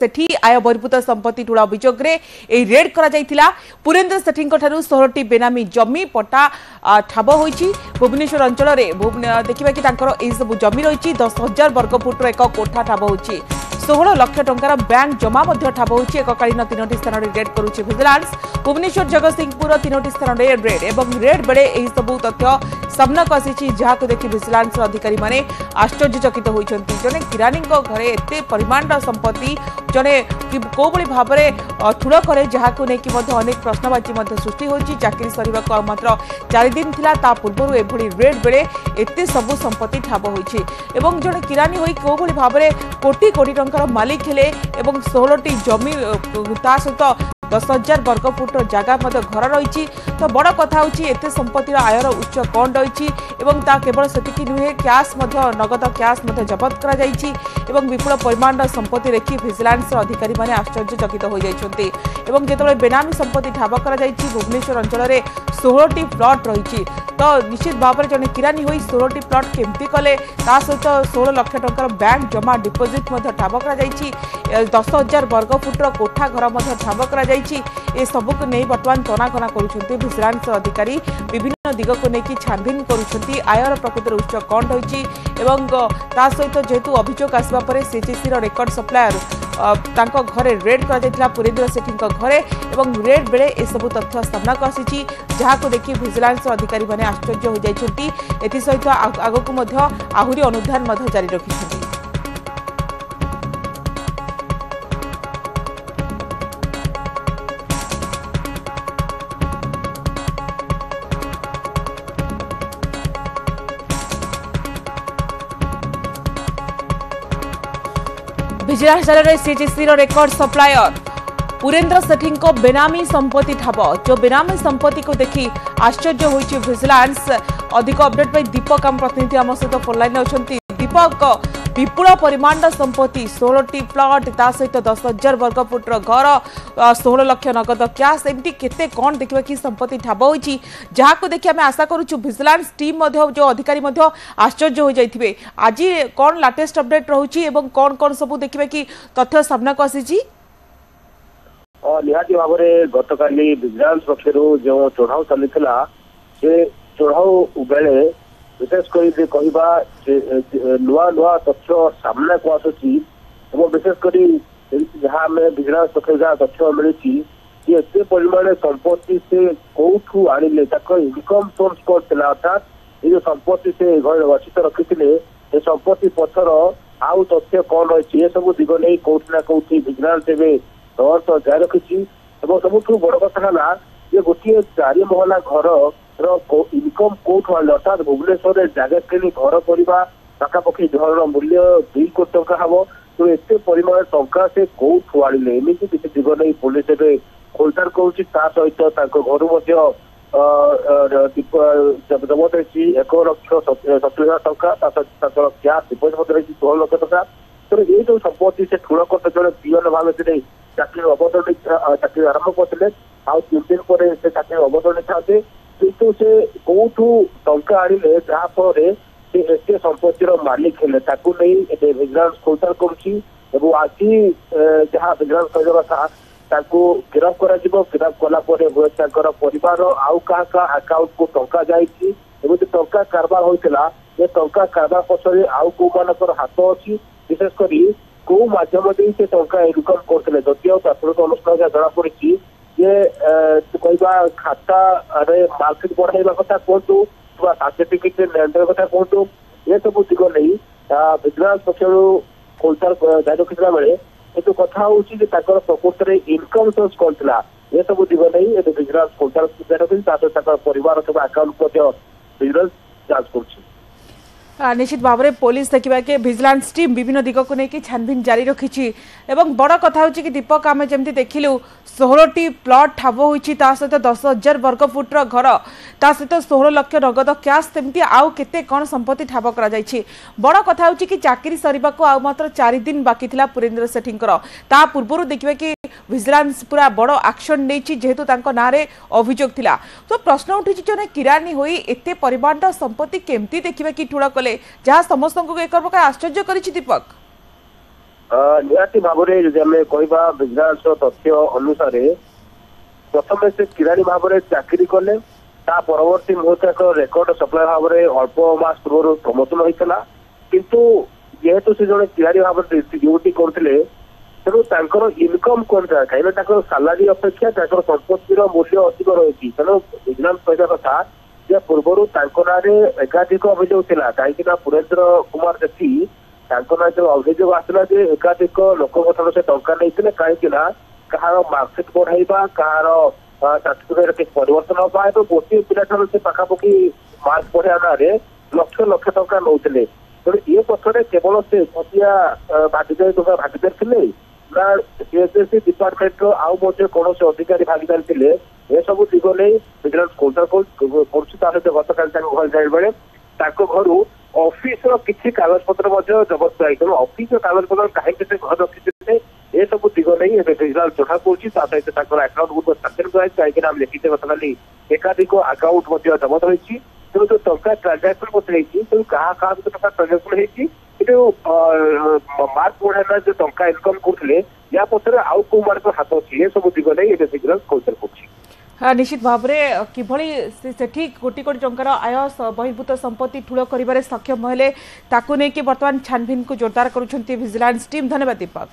सेठी आय बहिर्भूत संपत्ति ठूला अभियोग रेड करा पुरेन्द्र सेठी 16टी बेनामी जमी पट्टा ठाब होईची भुवनेश्वर अंचल देखा कि सब जमी रही 10,000 वर्गफुट्र एक कोठा ठाब होईची 16 लाख टंकार बैंक जमा ठाब होईची एककालीन 3टी स्थान रेड करुच्ची भिजिलांस भुवनेश्वर जगतसिंहपुर 3टी स्थान रेड एवं रेड बेले यही सबू तथ्य सामनाक आसी जहां देखि भिजिलांस अधिकारी माने आश्चर्यचकित होइछन्ति जने किरानी घरे एते परिमाण संपत्ति जने को बड़ी भाव में ठूल करे जहाँ को लेकिन अनेक प्रश्नवाची सृष्टि होती चाकरी सर मात्र 4 दिन था पूर्व एभली रेड बेले एते सबु संपत्ति ठाब होईछि एवं जड़े किरानी होई को बड़ी भाव में कोटी कोटी टंकार मालिक हेले एवं 16टी जमी ता सहित 10,000 वर्गफुट जगह घर रही तो बड़ कथा होते संपत्तिर आयर उच्च कौन रही केवल से नुहे कैश नगद कैश जबत कर विपुल परिमाण संपत्ति देखि भिजिलांस अधिकारी माने आश्चर्यचकित हो जाइछन्ति जो बेनामी संपत्ति ठाब कर भुवनेश्वर अंचल में 16टी प्लट रही तो निश्चित भाव में जड़े किरानी होई 16टी प्लट केमती कले सहित 16 लाख टंकार बैंक जमा डिपोजिट ठाब कर 10,000 वर्गफुट्र कोठा घर ठाब कर सबको नहीं बर्तमान तनाघना करुछन्ति भिजिलांस अधिकारी विभिन्न दिग को लेकिन छानबीन करुछन्ति आयर प्रकृत उच्च कौन रही सहित जेहेतु अभियोग आसवा पर सीजीसी रेकर्ड सप्लायर घरे रेड करा पुरेन्द्र सेठी घरे रेड बेले ए सबु तथ्य सामनाक आसी जहां को देखि भिजिलांस अधिकारी माने आश्चर्य हो जाइछन्ति एथि सहित आगकु आहुरी अनुधान जारी रखिछन्ति। Vigilance CGC record supplier Purendra Sethi बेनामी संपत्ति ठाब जो बेनामी संपत्ति को देखि आश्चर्य होइछि भिजिलांस अधिक अपडेट पर दीपक आम प्रतिनिधि आम सहित फोनलाइन अच्छा दीपक विपुल परिमाण संपत्ति 16टी प्लट ता सहित 10,000 वर्गफुट्र घर 16 लाख नगद कैश एमती केते कौन देखा कि संपत्ति ठाब होइछि जहां को देखि आम आशा करूछु भिजिलांस टीम जो अधिकारी आश्चर्य हो जाइथिबे आज कौन लेटेस्ट अपडेट रहउछि एवं कौन कौन सब देखिबा कि तथ्य सामनाक आसीछि निहाती भाव में गतकाली भिजिलांस पक्षर जो चढ़ाऊ चली से चढ़ाऊ बेले विशेषकर कहवा नुआ नुआ तथ्य सामना को आसुची विशेषकर जहाँ भिजिलांस पक्ष जहाँ तथ्य मिली एत परिमाण संपत्ति से कौठू आनिले इनकम सोर्स कौन था अर्थात ये जो संपत्ति से गच्छित रखी संपत्ति पछर आउ तथ्य कौन रही है सब दिग नहीं कौटी ना कौटी भिजिलांस एवं तदंत जारी रखी सबुठ बड़ कथा है ये गोटे 4 महला घर इनकम कौट आने अर्थात भुवनेश्वर जगह किणी घर करवा पाखापाखि घर मूल्य 2 कोटी टंका हम तो एत परिमाण टंका से कौट आने एमती किसी दिग नहीं पुलिस एवं खोलतार करुच्ची सहित घर जबत रही 1,70,000 टंका कैश डिपोजिट रही 16 लाख टंका तो ये जो संपत्ति से ठूल करते जो पीएन भाव से चाकरी अवतरणी चाकरी आरंभ करते आउ 3 दिन पर से चाकरी अवतरणी था किंतु से कौठू टंका आनिले जहाँफल से एत संपत्तिर मालिक हेले ताकू नहीं भिजिलांस खोलतार करुच्ची आज जहाँ भिजिलांस कहवा कथा गिरफ गिरफ कलापर परिवार आउ क्या अकाउंट को टंका जाइए टंका कारबार होता ये टंका कारबार पछरे आउ कौ मान हाथ अच्छी विशेषकर कौ मध्यम से टंका इनकम करते जदिव प्राथमिक अनुष्ठान जना पड़ी ये कहवा खाता मार्केट बढ़ाइबा कथा कहतु सर्टिफिकेट लेनदेन कथा कहतु ये सब दिग नहीं भिजिलांस पक्ष खोलतार जारी रखा बेले किंतु कथा होची प्रकृत में इनकम सोर्स कौन था ये सब दिग नहीं भिजिलांस खोलतार जारी रखी परिवार अकाउंट भिजिलांस जांच कर निश्चित भाव में पुलिस देखा कि भिजिलांस टीम विभिन्न दिग को लेकिन छानबीन जारी रखी बड़ कथा हो दीपक आम जमी देखिलु 16टी प्लट ठाब होती सहित 10,000 वर्गफुट्र घर सहित 16 लाख नगद कैश सेमती आउ केते कौन संपत्ति ठाब कर बड़ कथा हो चाकरी सरवा को आउ मात्र 4 दिन बाकी था पुरेन्द्र सेठी पूर्व देखिए कि भिजिलांस पूरा बड़ एक्शन नहीं जेहेतु ना अभियोग थिला तो प्रश्न उठी जने किरानी होई एते परिमाण संपत्ति केमती देखिए कि ठूल कले जहाँ समस्त को एक प्रकार आश्चर्य करिछि दीपक निहाती भाव में जदि आम कह विजिलेंस तथ्य अनुसार प्रथम से किराणी भाव में चाकरी कले ता परवर्ती मुहूर्त एक रेकर्ड सप्लायर भाव में अल्प मास पूर्व प्रमोशन होता किंतु जेहेतु से जड़े किराणी भाव में ड्यूटी करते तेणु इनकम कौन था कहीं सालारी अपेक्षा संपत्तिर मूल्य अधिक रही तेणु विजिलेंस कहना कथा जे पूर्वर ना एकाधिक अभियोग था कहीं पुरेन्द्र कुमार जेठी ना जो अभियोग आसला एकाधिक लोक से टंका नहीं कहीं कहार मार्कसीट बढ़ाइबा कहार सर्टिफिकेट किसी परिवर्तन हवा और गोटे पिला से पाखापाखि मार्क बढ़िया ना लक्ष लक्ष टंका नौले तेणु ये पक्षे केवल से एकिया भागीदारी भागीदार थे ना एसएससी डिपार्टमेंट आउ कौन अधिकारी भागीदार थे ये सब दिग नहीं विजिलेंस गतकाल बेले घर ऑफिस किसी कागज पत्र जबत आई तेणु ऑफिस कागज पत्र कहीं घर रखी ये सब दिग नहीं विजिलेंस चढ़ा करुच्ची सहित आकाउंट गुड सस्पेंड कराई कहीं लिखिते गतकाली एकाधिक आकाउंट जबत होती तेणु जो टंका ट्रांजाक्शन होती तेणु क्या टंका ट्रांजाक्शन होती मार्क बढ़ाना जो टंका इनकम करते या पक्षर आउ कौ मार्क हाथ अच्छी ये सब दिग नहीं विजिलेंस कौशल कर हाँ निश्चित भाव में किभली सेठी कोटी कोटी टंकार आय बहिर्भूत संपत्ति ठूल कर सक्षम हेले ताकू नहीं कि बर्तमान छानभिन को जोरदार करुछंती विजिलेंस टीम। धन्यवाद दीपक।